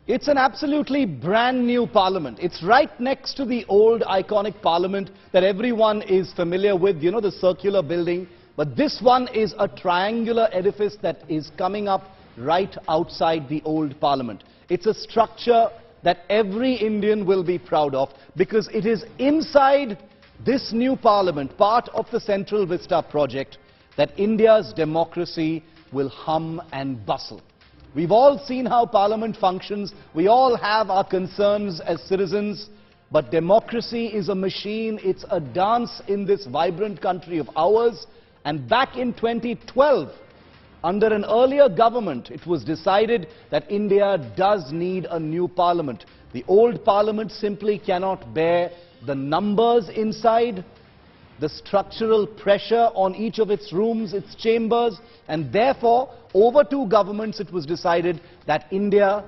It's an absolutely brand new parliament. It's right next to the old iconic parliament that everyone is familiar with, you know, the circular building. But this one is a triangular edifice that is coming up right outside the old parliament. It's a structure that every Indian will be proud of because it is inside this new parliament, part of the Central Vista project, that India's democracy will hum and bustle. We've all seen how Parliament functions. We all have our concerns as citizens. But democracy is a machine. It's a dance in this vibrant country of ours. And back in 2012, under an earlier government, it was decided that India does need a new Parliament. The old Parliament simply cannot bear the numbers inside, the structural pressure on each of its rooms, its chambers, and therefore, over two governments, it was decided that India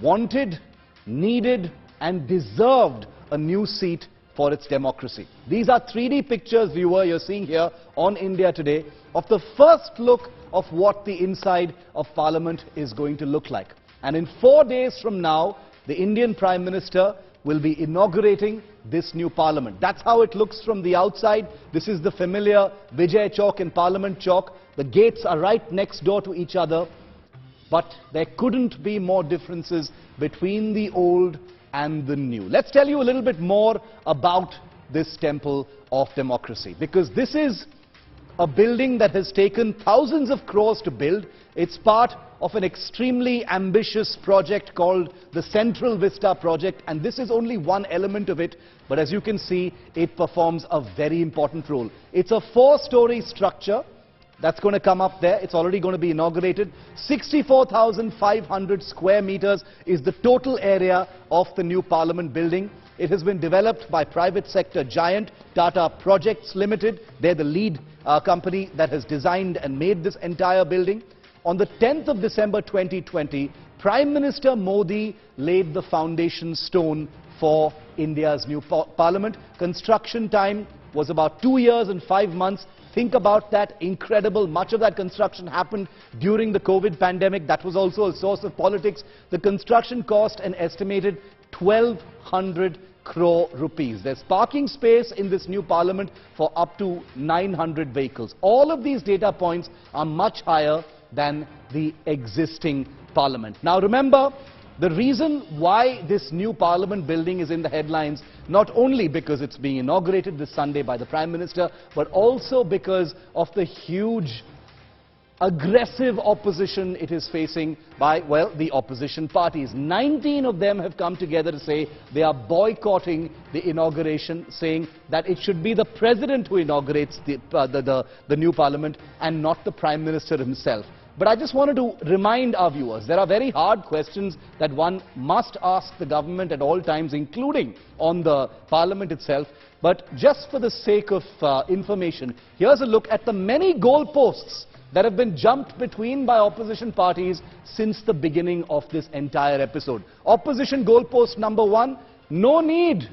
wanted, needed, and deserved a new seat for its democracy. These are 3D pictures, viewer, you're seeing here on India Today, of the first look of what the inside of Parliament is going to look like. And in 4 days from now, the Indian Prime Minister will be inaugurating this new Parliament. That's how it looks from the outside. This is the familiar Vijay Chowk and Parliament Chowk. The gates are right next door to each other. But there couldn't be more differences between the old and the new. Let's tell you a little bit more about this temple of democracy, because this is a building that has taken thousands of crores to build. It's part of an extremely ambitious project called the Central Vista Project, and this is only one element of it, but as you can see, it performs a very important role. It's a 4-story structure that's going to come up there. It's already going to be inaugurated. 64,500 square meters is the total area of the new Parliament building. It has been developed by private sector giant Tata Projects Limited. They're the lead company that has designed and made this entire building. On the 10th of December 2020, Prime Minister Modi laid the foundation stone for India's new Parliament. Construction time was about 2 years and 5 months. Think about that, incredible. Much of that construction happened during the COVID pandemic. That was also a source of politics. The construction cost an estimated 1,200 crore rupees. There's parking space in this new Parliament for up to 900 vehicles. All of these data points are much higher than the existing Parliament. Now remember, the reason why this new Parliament building is in the headlines, not only because it's being inaugurated this Sunday by the Prime Minister, but also because of the huge, aggressive opposition it is facing by, well, the opposition parties. 19 of them have come together to say they are boycotting the inauguration, saying that it should be the President who inaugurates the new Parliament and not the Prime Minister himself. But I just wanted to remind our viewers, there are very hard questions that one must ask the government at all times, including on the Parliament itself. But just for the sake of information, here's a look at the many goalposts that have been jumped between by opposition parties since the beginning of this entire episode. Opposition goalpost number 1, no need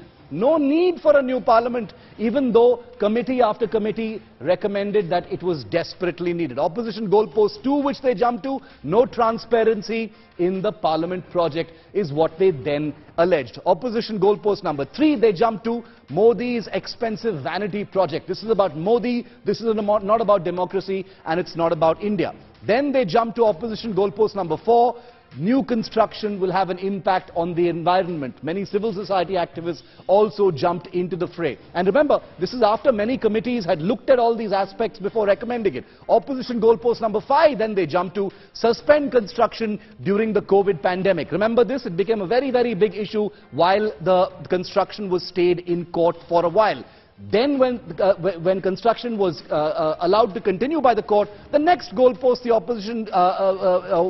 for a new Parliament, even though committee after committee recommended that it was desperately needed. Opposition goalpost 2, which they jumped to, no transparency in the Parliament project, is what they then alleged. Opposition goalpost number 3, they jumped to Modi's expensive vanity project. This is about Modi, this is not about democracy, and it's not about India. Then they jumped to opposition goalpost number 4, new construction will have an impact on the environment. Many civil society activists also jumped into the fray. And remember, this is after many committees had looked at all these aspects before recommending it. Opposition goalpost number 5, then they jumped to suspend construction during the COVID pandemic. Remember this? It became a very, very big issue while the construction was stayed in court for a while. Then when construction was allowed to continue by the court, the next goalpost the opposition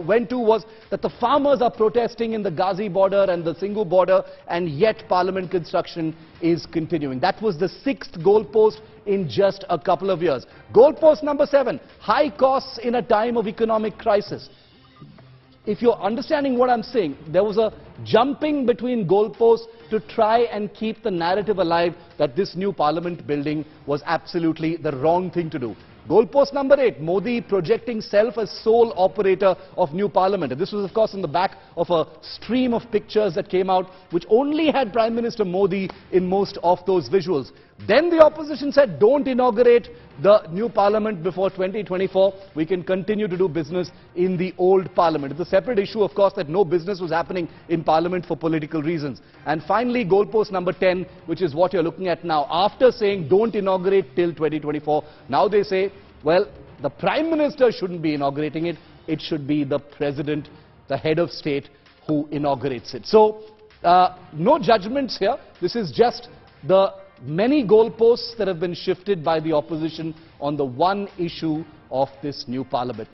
went to was that the farmers are protesting in the Ghazi border and the Singhu border, and yet Parliament construction is continuing. That was the 6th goalpost in just a couple of years. Goalpost number 7, high costs in a time of economic crisis. If you're understanding what I'm saying, there was a jumping between goalposts to try and keep the narrative alive that this new Parliament building was absolutely the wrong thing to do. Goalpost number 8, Modi projecting self as sole operator of new parliament. And this was, of course, on the back of a stream of pictures that came out, which only had Prime Minister Modi in most of those visuals. Then the opposition said, don't inaugurate the new parliament before 2024. We can continue to do business in the old parliament. It's a separate issue, of course, that no business was happening in parliament for political reasons. And finally, goalpost number 10, which is what you're looking at now. After saying don't inaugurate till 2024, now they say, well, the Prime Minister shouldn't be inaugurating it. It should be the President, the head of state, who inaugurates it. So, no judgments here. This is just the many goalposts that have been shifted by the opposition on the one issue of this new parliament.